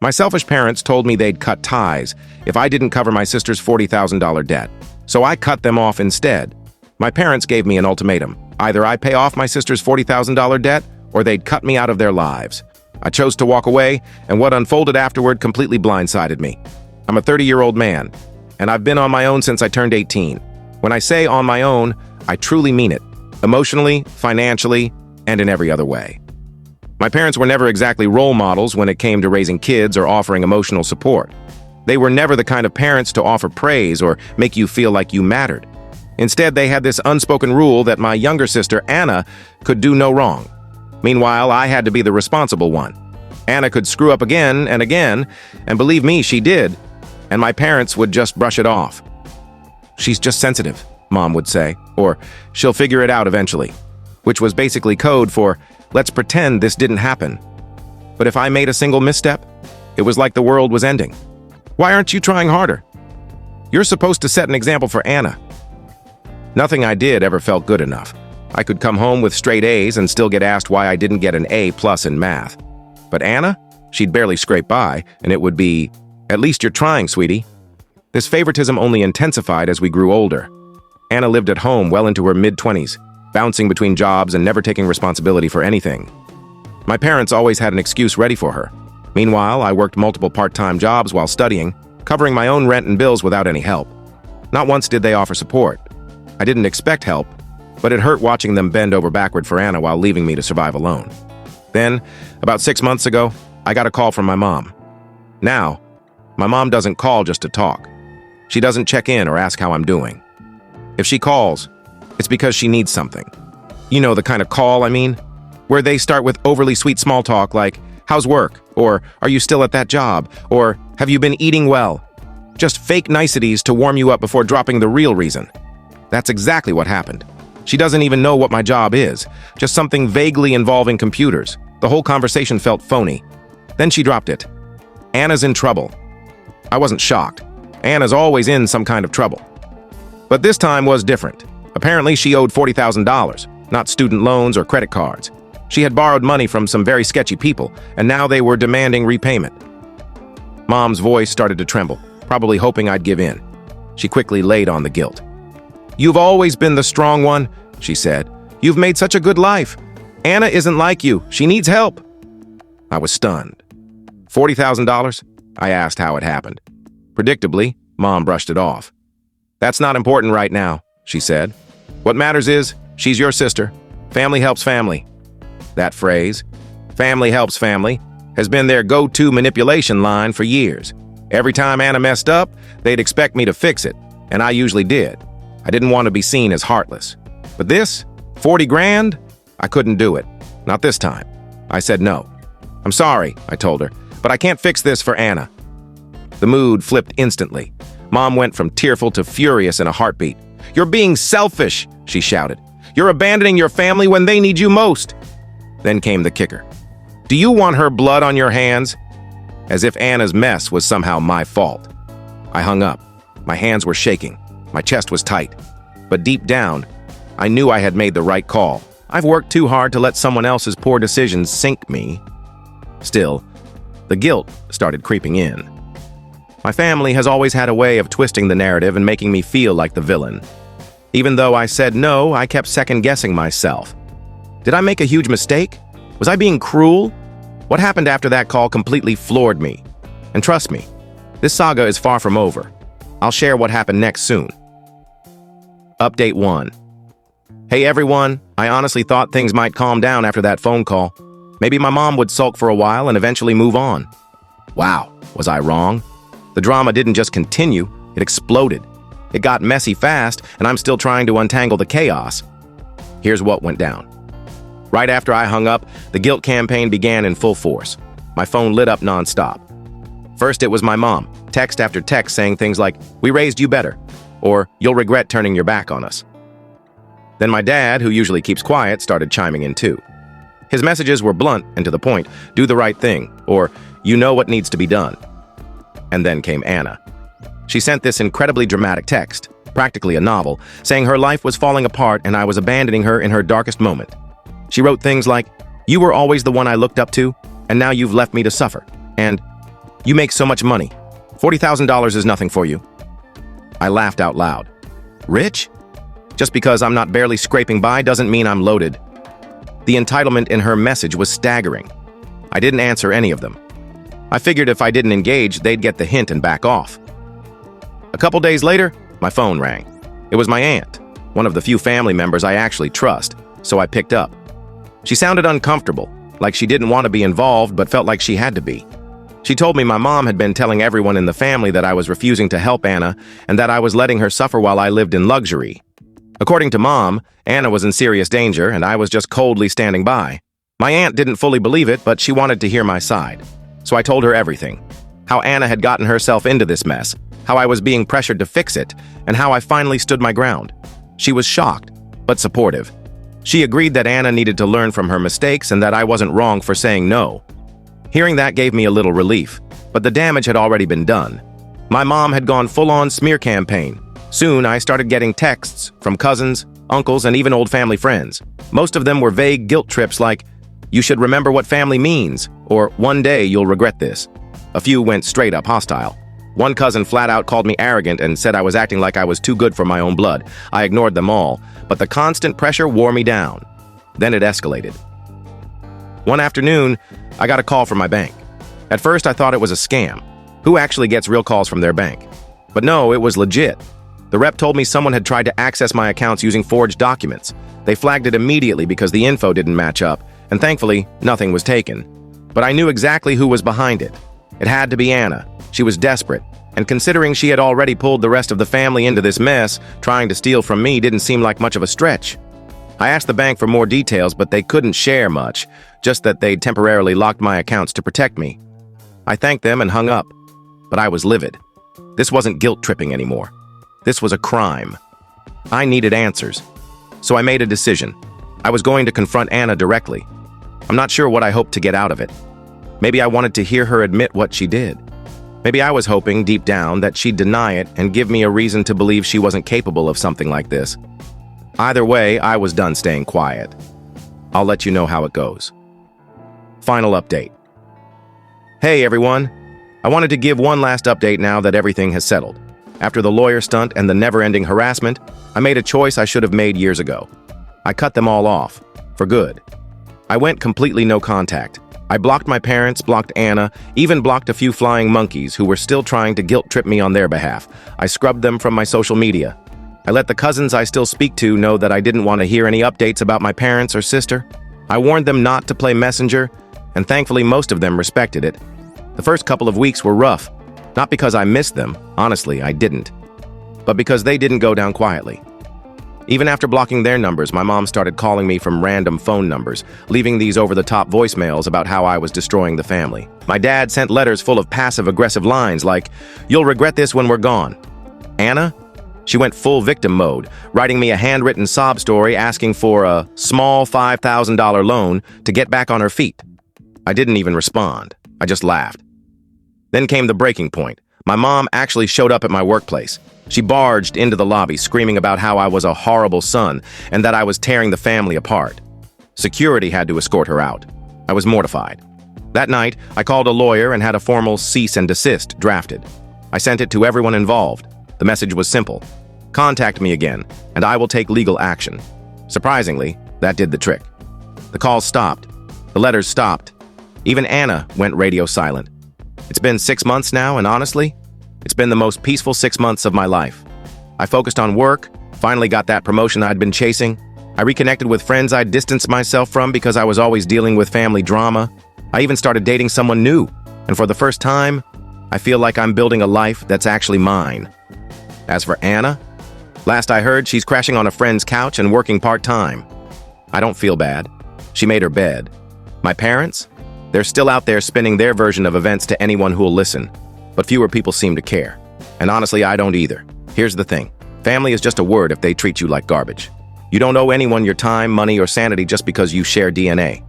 My selfish parents told me they'd cut ties if I didn't cover my sister's $40,000 debt, so I cut them off instead. My parents gave me an ultimatum. Either I pay off my sister's $40,000 debt, or they'd cut me out of their lives. I chose to walk away, and what unfolded afterward completely blindsided me. I'm a 30-year-old man, and I've been on my own since I turned 18. When I say on my own, I truly mean it. Emotionally, financially, and in every other way. My parents were never exactly role models when it came to raising kids or offering emotional support. They were never the kind of parents to offer praise or make you feel like you mattered. Instead, they had this unspoken rule that my younger sister, Anna, could do no wrong. Meanwhile, I had to be the responsible one. Anna could screw up again and again, and believe me, she did, and my parents would just brush it off. "She's just sensitive," Mom would say, or "she'll figure it out eventually," which was basically code for, "let's pretend this didn't happen." But if I made a single misstep, it was like the world was ending. "Why aren't you trying harder? You're supposed to set an example for Anna." Nothing I did ever felt good enough. I could come home with straight A's and still get asked why I didn't get an A+ in math. But Anna? She'd barely scrape by, and it would be, "At least you're trying, sweetie." This favoritism only intensified as we grew older. Anna lived at home well into her mid-20s, bouncing between jobs and never taking responsibility for anything. My parents always had an excuse ready for her. Meanwhile, I worked multiple part-time jobs while studying, covering my own rent and bills without any help. Not once did they offer support. I didn't expect help, but it hurt watching them bend over backward for Anna while leaving me to survive alone. Then, about 6 months ago, I got a call from my mom. Now, my mom doesn't call just to talk. She doesn't check in or ask how I'm doing. If she calls, it's because she needs something. You know the kind of call I mean? Where they start with overly sweet small talk like, "How's work?" or "Are you still at that job?" or "Have you been eating well?" Just fake niceties to warm you up before dropping the real reason. That's exactly what happened. She doesn't even know what my job is, just something vaguely involving computers. The whole conversation felt phony. Then she dropped it. "Anna's in trouble." I wasn't shocked. Anna's always in some kind of trouble. But this time was different. Apparently, she owed $40,000, not student loans or credit cards. She had borrowed money from some very sketchy people, and now they were demanding repayment. Mom's voice started to tremble, probably hoping I'd give in. She quickly laid on the guilt. "You've always been the strong one," she said. "You've made such a good life. Anna isn't like you. She needs help." I was stunned. $40,000? I asked how it happened. Predictably, Mom brushed it off. "That's not important right now," she said. "What matters is, she's your sister. Family helps family." That phrase, "family helps family," has been their go-to manipulation line for years. Every time Anna messed up, they'd expect me to fix it, and I usually did. I didn't want to be seen as heartless. But this, 40 grand? I couldn't do it. Not this time. I said no. "I'm sorry," I told her, "but I can't fix this for Anna." The mood flipped instantly. Mom went from tearful to furious in a heartbeat. "You're being selfish," she shouted. "You're abandoning your family when they need you most." Then came the kicker. "Do you want her blood on your hands?" As if Anna's mess was somehow my fault. I hung up. My hands were shaking. My chest was tight. But deep down, I knew I had made the right call. I've worked too hard to let someone else's poor decisions sink me. Still, the guilt started creeping in. My family has always had a way of twisting the narrative and making me feel like the villain. Even though I said no, I kept second-guessing myself. Did I make a huge mistake? Was I being cruel? What happened after that call completely floored me. And trust me, this saga is far from over. I'll share what happened next soon. Update 1. Hey everyone, I honestly thought things might calm down after that phone call. Maybe my mom would sulk for a while and eventually move on. Wow, was I wrong? The drama didn't just continue, it exploded. It got messy fast, and I'm still trying to untangle the chaos. Here's what went down. Right after I hung up, the guilt campaign began in full force. My phone lit up nonstop. First, it was my mom, text after text saying things like, "We raised you better," or "You'll regret turning your back on us." Then my dad, who usually keeps quiet, started chiming in too. His messages were blunt and to the point, "Do the right thing," or "You know what needs to be done." And then came Anna. She sent this incredibly dramatic text, practically a novel, saying her life was falling apart and I was abandoning her in her darkest moment. She wrote things like, "You were always the one I looked up to, and now you've left me to suffer," and You make so much money. $40,000 is nothing for you. I laughed out loud. Rich? Just because I'm not barely scraping by doesn't mean I'm loaded. The entitlement in her message was staggering. I didn't answer any of them. I figured if I didn't engage, they'd get the hint and back off. A couple days later, my phone rang. It was my aunt, one of the few family members I actually trust, so I picked up. She sounded uncomfortable, like she didn't want to be involved but felt like she had to be. She told me my mom had been telling everyone in the family that I was refusing to help Anna and that I was letting her suffer while I lived in luxury. According to Mom, Anna was in serious danger and I was just coldly standing by. My aunt didn't fully believe it, but she wanted to hear my side. So I told her everything. How Anna had gotten herself into this mess, how I was being pressured to fix it, and how I finally stood my ground. She was shocked, but supportive. She agreed that Anna needed to learn from her mistakes and that I wasn't wrong for saying no. Hearing that gave me a little relief, but the damage had already been done. My mom had gone full-on smear campaign. Soon, I started getting texts from cousins, uncles, and even old family friends. Most of them were vague guilt trips like, "You should remember what family means," or "One day you'll regret this." A few went straight up hostile. One cousin flat out called me arrogant and said I was acting like I was too good for my own blood. I ignored them all, but the constant pressure wore me down. Then it escalated. One afternoon, I got a call from my bank. At first, I thought it was a scam. Who actually gets real calls from their bank? But no, it was legit. The rep told me someone had tried to access my accounts using forged documents. They flagged it immediately because the info didn't match up, and thankfully, nothing was taken. But I knew exactly who was behind it. It had to be Anna. She was desperate, and considering she had already pulled the rest of the family into this mess, trying to steal from me didn't seem like much of a stretch. I asked the bank for more details, but they couldn't share much, just that they'd temporarily locked my accounts to protect me. I thanked them and hung up, but I was livid. This wasn't guilt-tripping anymore. This was a crime. I needed answers, so I made a decision. I was going to confront Anna directly. I'm not sure what I hoped to get out of it. Maybe I wanted to hear her admit what she did. Maybe I was hoping, deep down, that she'd deny it and give me a reason to believe she wasn't capable of something like this. Either way, I was done staying quiet. I'll let you know how it goes. Final update. Hey everyone, I wanted to give one last update now that everything has settled. After the lawyer stunt and the never-ending harassment, I made a choice I should have made years ago. I cut them all off, for good. I went completely no contact. I blocked my parents, blocked Anna, even blocked a few flying monkeys who were still trying to guilt-trip me on their behalf. I scrubbed them from my social media. I let the cousins I still speak to know that I didn't want to hear any updates about my parents or sister. I warned them not to play messenger, and thankfully most of them respected it. The first couple of weeks were rough, not because I missed them, honestly, I didn't, but because they didn't go down quietly. Even after blocking their numbers, my mom started calling me from random phone numbers, leaving these over-the-top voicemails about how I was destroying the family. My dad sent letters full of passive-aggressive lines like, "You'll regret this when we're gone." Anna? She went full victim mode, writing me a handwritten sob story asking for a small $5,000 loan to get back on her feet. I didn't even respond. I just laughed. Then came the breaking point. My mom actually showed up at my workplace. She barged into the lobby, screaming about how I was a horrible son and that I was tearing the family apart. Security had to escort her out. I was mortified. That night, I called a lawyer and had a formal cease and desist drafted. I sent it to everyone involved. The message was simple. Contact me again, and I will take legal action. Surprisingly, that did the trick. The calls stopped. The letters stopped. Even Anna went radio silent. It's been 6 months now, and honestly, it's been the most peaceful 6 months of my life. I focused on work, finally got that promotion I'd been chasing. I reconnected with friends I'd distanced myself from because I was always dealing with family drama. I even started dating someone new, and for the first time, I feel like I'm building a life that's actually mine. As for Anna, last I heard, she's crashing on a friend's couch and working part-time. I don't feel bad. She made her bed. My parents? They're still out there spinning their version of events to anyone who'll listen, but fewer people seem to care. And honestly, I don't either. Here's the thing. Family is just a word if they treat you like garbage. You don't owe anyone your time, money, or sanity just because you share DNA.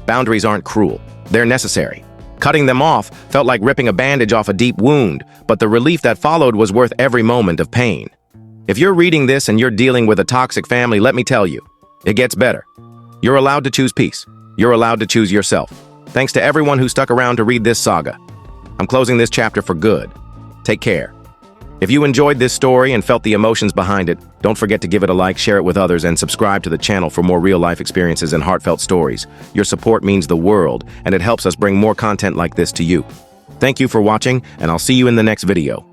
Boundaries aren't cruel. They're necessary. Cutting them off felt like ripping a bandage off a deep wound, but the relief that followed was worth every moment of pain. If you're reading this and you're dealing with a toxic family, let me tell you, it gets better. You're allowed to choose peace. You're allowed to choose yourself. Thanks to everyone who stuck around to read this saga. I'm closing this chapter for good. Take care. If you enjoyed this story and felt the emotions behind it, don't forget to give it a like, share it with others, and subscribe to the channel for more real-life experiences and heartfelt stories. Your support means the world, and it helps us bring more content like this to you. Thank you for watching, and I'll see you in the next video.